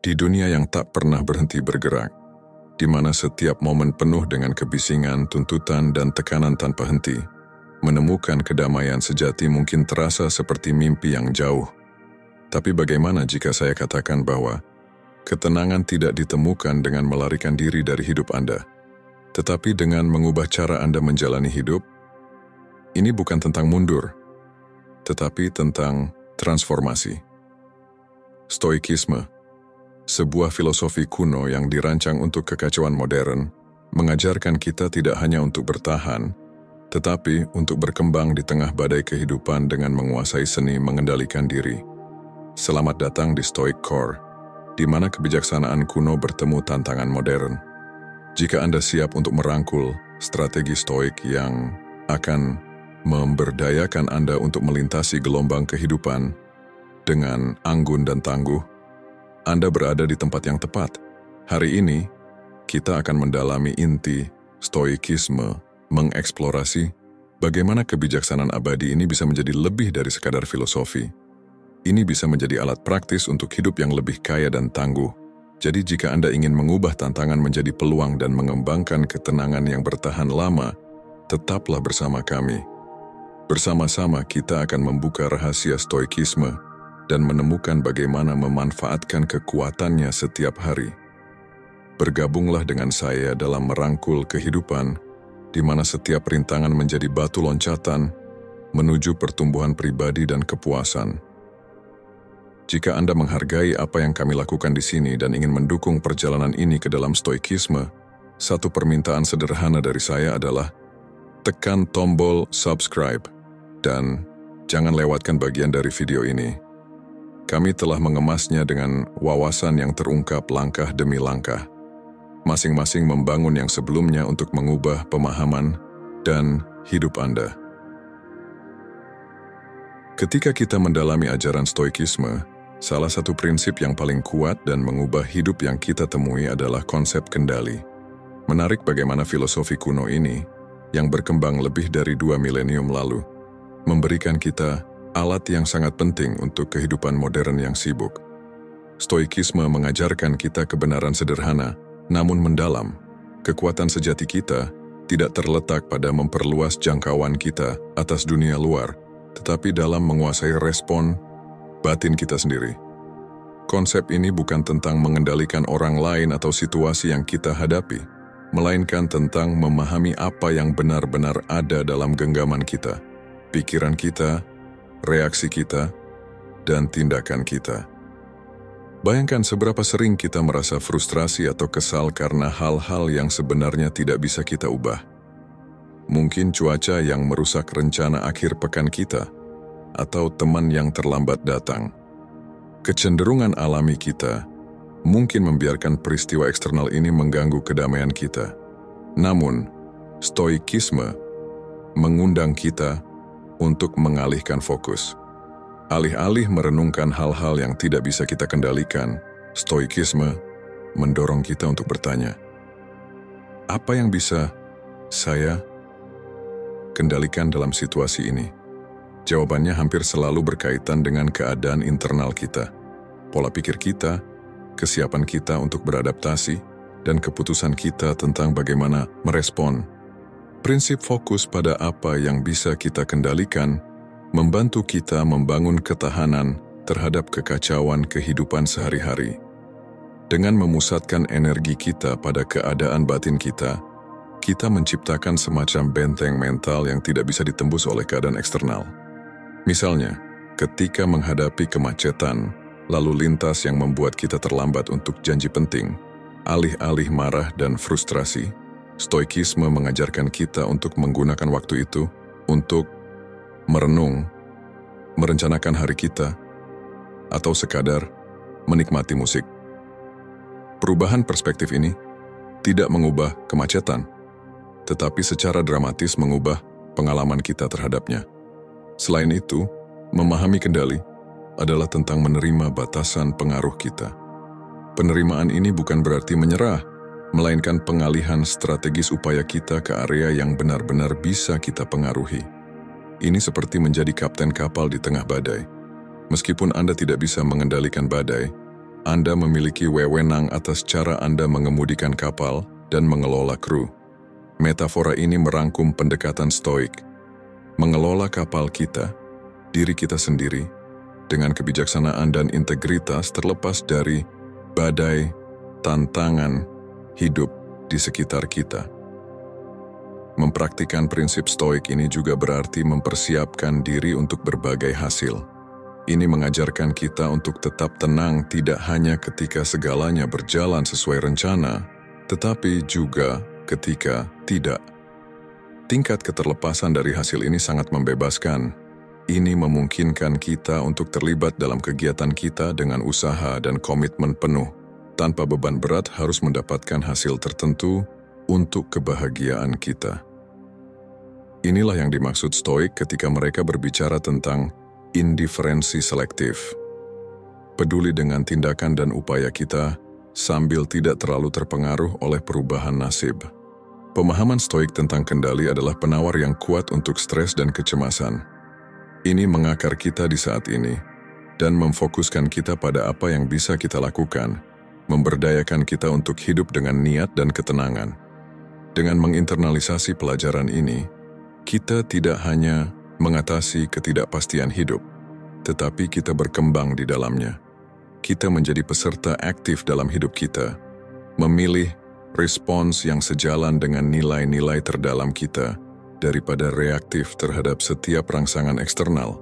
Di dunia yang tak pernah berhenti bergerak, di mana setiap momen penuh dengan kebisingan, tuntutan, dan tekanan tanpa henti, menemukan kedamaian sejati mungkin terasa seperti mimpi yang jauh. Tapi bagaimana jika saya katakan bahwa ketenangan tidak ditemukan dengan melarikan diri dari hidup Anda, tetapi dengan mengubah cara Anda menjalani hidup? Ini bukan tentang mundur, tetapi tentang transformasi. Stoikisme, sebuah filosofi kuno yang dirancang untuk kekacauan modern, mengajarkan kita tidak hanya untuk bertahan, tetapi untuk berkembang di tengah badai kehidupan dengan menguasai seni mengendalikan diri. Selamat datang di Stoic Core, di mana kebijaksanaan kuno bertemu tantangan modern. Jika Anda siap untuk merangkul strategi stoik yang akan memberdayakan Anda untuk melintasi gelombang kehidupan dengan anggun dan tangguh, Anda berada di tempat yang tepat. Hari ini, kita akan mendalami inti stoikisme, mengeksplorasi bagaimana kebijaksanaan abadi ini bisa menjadi lebih dari sekadar filosofi. Ini bisa menjadi alat praktis untuk hidup yang lebih kaya dan tangguh. Jadi jika Anda ingin mengubah tantangan menjadi peluang dan mengembangkan ketenangan yang bertahan lama, tetaplah bersama kami. Bersama-sama kita akan membuka rahasia stoikisme dan menemukan bagaimana memanfaatkan kekuatannya setiap hari. Bergabunglah dengan saya dalam merangkul kehidupan, di mana setiap rintangan menjadi batu loncatan menuju pertumbuhan pribadi dan kepuasan. Jika Anda menghargai apa yang kami lakukan di sini dan ingin mendukung perjalanan ini ke dalam stoikisme, satu permintaan sederhana dari saya adalah tekan tombol subscribe dan jangan lewatkan bagian dari video ini. Kami telah mengemasnya dengan wawasan yang terungkap langkah demi langkah. Masing-masing membangun yang sebelumnya untuk mengubah pemahaman dan hidup Anda. Ketika kita mendalami ajaran stoikisme, salah satu prinsip yang paling kuat dan mengubah hidup yang kita temui adalah konsep kendali. Menarik bagaimana filosofi kuno ini, yang berkembang lebih dari 2 milenium lalu, memberikan kita alat yang sangat penting untuk kehidupan modern yang sibuk. Stoikisme mengajarkan kita kebenaran sederhana, namun mendalam. Kekuatan sejati kita tidak terletak pada memperluas jangkauan kita atas dunia luar, tetapi dalam menguasai respon batin kita sendiri. Konsep ini bukan tentang mengendalikan orang lain atau situasi yang kita hadapi, melainkan tentang memahami apa yang benar-benar ada dalam genggaman kita, pikiran kita, reaksi kita, dan tindakan kita. Bayangkan seberapa sering kita merasa frustrasi atau kesal karena hal-hal yang sebenarnya tidak bisa kita ubah. Mungkin cuaca yang merusak rencana akhir pekan kita, atau teman yang terlambat datang. Kecenderungan alami kita mungkin membiarkan peristiwa eksternal ini mengganggu kedamaian kita. Namun, stoikisme mengundang kita untuk mengalihkan fokus. Alih-alih merenungkan hal-hal yang tidak bisa kita kendalikan, stoikisme mendorong kita untuk bertanya, apa yang bisa saya kendalikan dalam situasi ini? Jawabannya hampir selalu berkaitan dengan keadaan internal kita, pola pikir kita, kesiapan kita untuk beradaptasi, dan keputusan kita tentang bagaimana merespon. Prinsip fokus pada apa yang bisa kita kendalikan membantu kita membangun ketahanan terhadap kekacauan kehidupan sehari-hari. Dengan memusatkan energi kita pada keadaan batin kita menciptakan semacam benteng mental yang tidak bisa ditembus oleh keadaan eksternal. Misalnya, ketika menghadapi kemacetan, lalu lintas yang membuat kita terlambat untuk janji penting, alih-alih marah dan frustrasi, stoikisme mengajarkan kita untuk menggunakan waktu itu untuk merenung, merencanakan hari kita, atau sekadar menikmati musik. Perubahan perspektif ini tidak mengubah kemacetan, tetapi secara dramatis mengubah pengalaman kita terhadapnya. Selain itu, memahami kendali adalah tentang menerima batasan pengaruh kita. Penerimaan ini bukan berarti menyerah, melainkan pengalihan strategis upaya kita ke area yang benar-benar bisa kita pengaruhi. Ini seperti menjadi kapten kapal di tengah badai. Meskipun Anda tidak bisa mengendalikan badai, Anda memiliki wewenang atas cara Anda mengemudikan kapal dan mengelola kru. Metafora ini merangkum pendekatan stoik. Mengelola kapal kita, diri kita sendiri, dengan kebijaksanaan dan integritas terlepas dari badai, tantangan, hidup di sekitar kita. Mempraktikkan prinsip stoik ini juga berarti mempersiapkan diri untuk berbagai hasil. Ini mengajarkan kita untuk tetap tenang tidak hanya ketika segalanya berjalan sesuai rencana, tetapi juga ketika tidak. Tingkat keterlepasan dari hasil ini sangat membebaskan. Ini memungkinkan kita untuk terlibat dalam kegiatan kita dengan usaha dan komitmen penuh, tanpa beban berat harus mendapatkan hasil tertentu untuk kebahagiaan kita. Inilah yang dimaksud stoik ketika mereka berbicara tentang indiferensi selektif. Peduli dengan tindakan dan upaya kita sambil tidak terlalu terpengaruh oleh perubahan nasib. Pemahaman stoik tentang kendali adalah penawar yang kuat untuk stres dan kecemasan. Ini mengakar kita di saat ini dan memfokuskan kita pada apa yang bisa kita lakukan, memberdayakan kita untuk hidup dengan niat dan ketenangan. Dengan menginternalisasi pelajaran ini, kita tidak hanya mengatasi ketidakpastian hidup, tetapi kita berkembang di dalamnya. Kita menjadi peserta aktif dalam hidup kita, memilih respons yang sejalan dengan nilai-nilai terdalam kita daripada reaktif terhadap setiap rangsangan eksternal.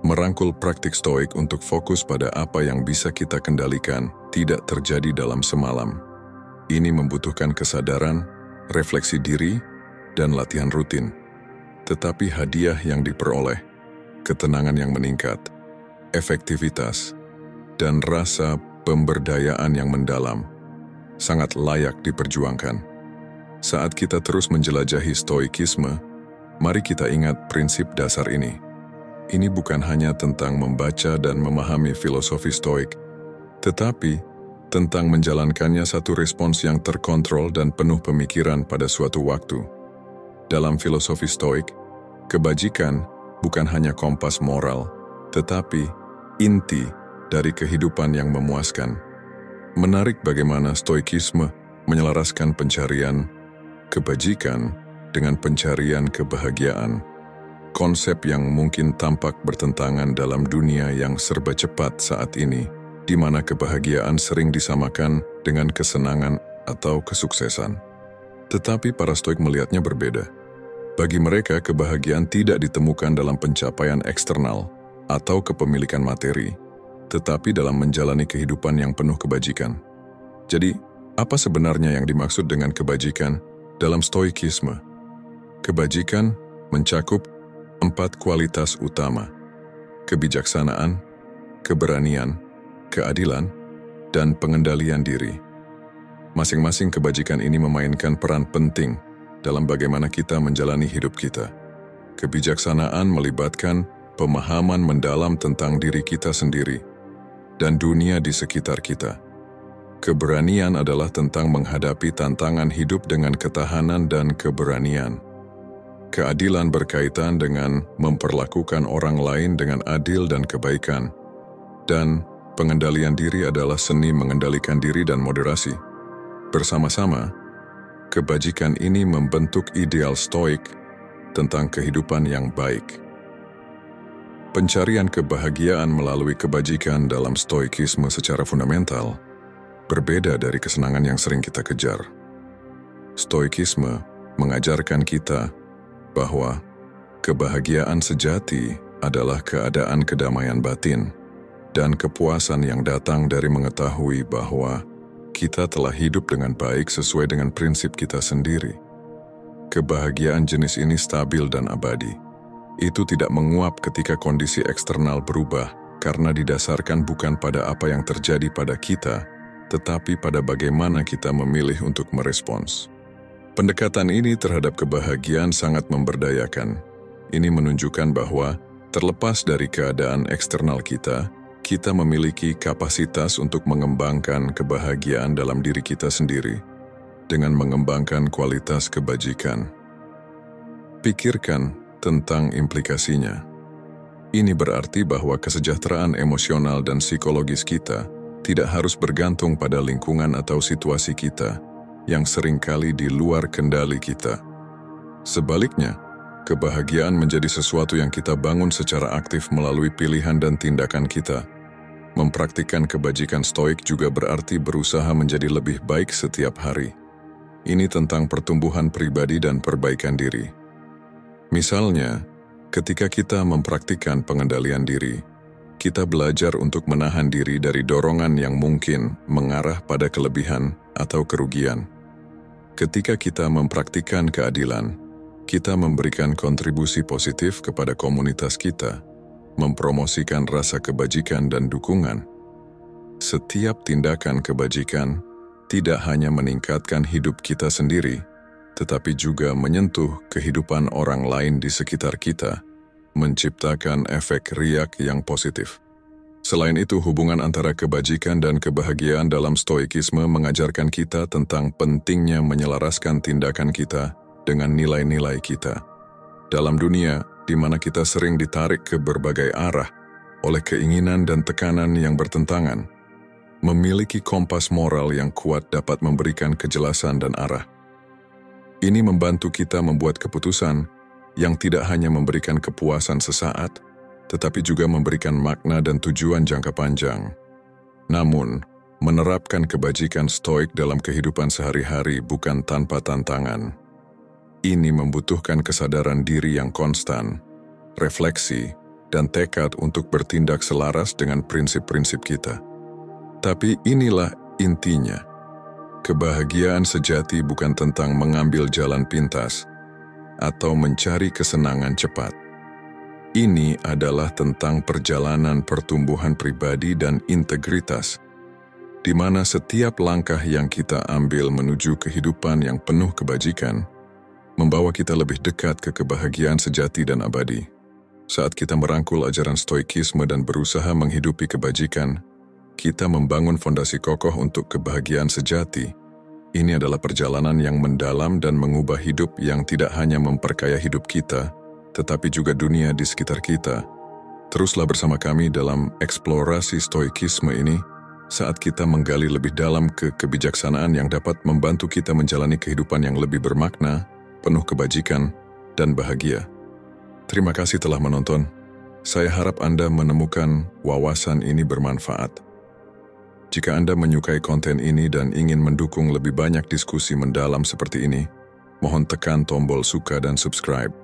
Merangkul praktik stoik untuk fokus pada apa yang bisa kita kendalikan tidak terjadi dalam semalam. Ini membutuhkan kesadaran, refleksi diri, dan latihan rutin. Tetapi hadiah yang diperoleh, ketenangan yang meningkat, efektivitas, dan rasa pemberdayaan yang mendalam, sangat layak diperjuangkan. Saat kita terus menjelajahi stoikisme, mari kita ingat prinsip dasar ini. Ini bukan hanya tentang membaca dan memahami filosofi stoik, tetapi tentang menjalankannya satu respons yang terkontrol dan penuh pemikiran pada suatu waktu. Dalam filosofi stoik, kebajikan bukan hanya kompas moral, tetapi inti dari kehidupan yang memuaskan. Menarik bagaimana stoikisme menyelaraskan pencarian kebajikan dengan pencarian kebahagiaan. Konsep yang mungkin tampak bertentangan dalam dunia yang serba cepat saat ini, di mana kebahagiaan sering disamakan dengan kesenangan atau kesuksesan. Tetapi para stoik melihatnya berbeda. Bagi mereka, kebahagiaan tidak ditemukan dalam pencapaian eksternal atau kepemilikan materi, tetapi dalam menjalani kehidupan yang penuh kebajikan. Jadi, apa sebenarnya yang dimaksud dengan kebajikan dalam stoikisme? Kebajikan mencakup 4 kualitas utama: kebijaksanaan, keberanian, keadilan, dan pengendalian diri. Masing-masing kebajikan ini memainkan peran penting dalam bagaimana kita menjalani hidup kita. Kebijaksanaan melibatkan pemahaman mendalam tentang diri kita sendiri dan dunia di sekitar kita. Keberanian adalah tentang menghadapi tantangan hidup dengan ketahanan dan keberanian. Keadilan berkaitan dengan memperlakukan orang lain dengan adil dan kebaikan. Dan pengendalian diri adalah seni mengendalikan diri dan moderasi. Bersama-sama, kebajikan ini membentuk ideal stoik tentang kehidupan yang baik. Pencarian kebahagiaan melalui kebajikan dalam stoikisme secara fundamental berbeda dari kesenangan yang sering kita kejar. Stoikisme mengajarkan kita bahwa kebahagiaan sejati adalah keadaan kedamaian batin dan kepuasan yang datang dari mengetahui bahwa kita telah hidup dengan baik sesuai dengan prinsip kita sendiri. Kebahagiaan jenis ini stabil dan abadi. Itu tidak menguap ketika kondisi eksternal berubah karena didasarkan bukan pada apa yang terjadi pada kita, tetapi pada bagaimana kita memilih untuk merespons. Pendekatan ini terhadap kebahagiaan sangat memberdayakan. Ini menunjukkan bahwa terlepas dari keadaan eksternal kita memiliki kapasitas untuk mengembangkan kebahagiaan dalam diri kita sendiri dengan mengembangkan kualitas kebajikan. Pikirkan tentang implikasinya. Ini berarti bahwa kesejahteraan emosional dan psikologis kita tidak harus bergantung pada lingkungan atau situasi kita yang seringkali di luar kendali kita. Sebaliknya, kebahagiaan menjadi sesuatu yang kita bangun secara aktif melalui pilihan dan tindakan kita. Mempraktikkan kebajikan stoik juga berarti berusaha menjadi lebih baik setiap hari. Ini tentang pertumbuhan pribadi dan perbaikan diri. Misalnya, ketika kita mempraktikkan pengendalian diri, kita belajar untuk menahan diri dari dorongan yang mungkin mengarah pada kelebihan atau kerugian. Ketika kita mempraktikkan keadilan, kita memberikan kontribusi positif kepada komunitas kita, mempromosikan rasa kebajikan dan dukungan. Setiap tindakan kebajikan tidak hanya meningkatkan hidup kita sendiri, tetapi juga menyentuh kehidupan orang lain di sekitar kita, menciptakan efek riak yang positif. Selain itu, hubungan antara kebajikan dan kebahagiaan dalam stoikisme mengajarkan kita tentang pentingnya menyelaraskan tindakan kita dengan nilai-nilai kita. Dalam dunia di mana kita sering ditarik ke berbagai arah oleh keinginan dan tekanan yang bertentangan, memiliki kompas moral yang kuat dapat memberikan kejelasan dan arah. Ini membantu kita membuat keputusan yang tidak hanya memberikan kepuasan sesaat, tetapi juga memberikan makna dan tujuan jangka panjang. Namun, menerapkan kebajikan stoik dalam kehidupan sehari-hari bukan tanpa tantangan. Ini membutuhkan kesadaran diri yang konstan, refleksi, dan tekad untuk bertindak selaras dengan prinsip-prinsip kita. Tapi inilah intinya. Kebahagiaan sejati bukan tentang mengambil jalan pintas atau mencari kesenangan cepat. Ini adalah tentang perjalanan pertumbuhan pribadi dan integritas, di mana setiap langkah yang kita ambil menuju kehidupan yang penuh kebajikan membawa kita lebih dekat ke kebahagiaan sejati dan abadi. Saat kita merangkul ajaran stoikisme dan berusaha menghidupi kebajikan, kita membangun fondasi kokoh untuk kebahagiaan sejati. Ini adalah perjalanan yang mendalam dan mengubah hidup yang tidak hanya memperkaya hidup kita, tetapi juga dunia di sekitar kita. Teruslah bersama kami dalam eksplorasi stoikisme ini saat kita menggali lebih dalam ke kebijaksanaan yang dapat membantu kita menjalani kehidupan yang lebih bermakna, penuh kebajikan, dan bahagia. Terima kasih telah menonton. Saya harap Anda menemukan wawasan ini bermanfaat. Jika Anda menyukai konten ini dan ingin mendukung lebih banyak diskusi mendalam seperti ini, mohon tekan tombol suka dan subscribe.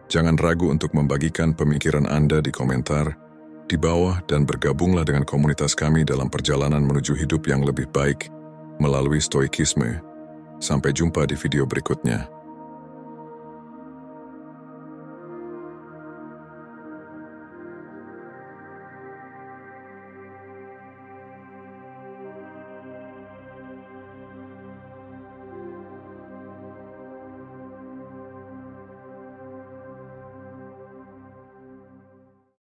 Jangan ragu untuk membagikan pemikiran Anda di komentar di bawah dan bergabunglah dengan komunitas kami dalam perjalanan menuju hidup yang lebih baik melalui stoikisme. Sampai jumpa di video berikutnya.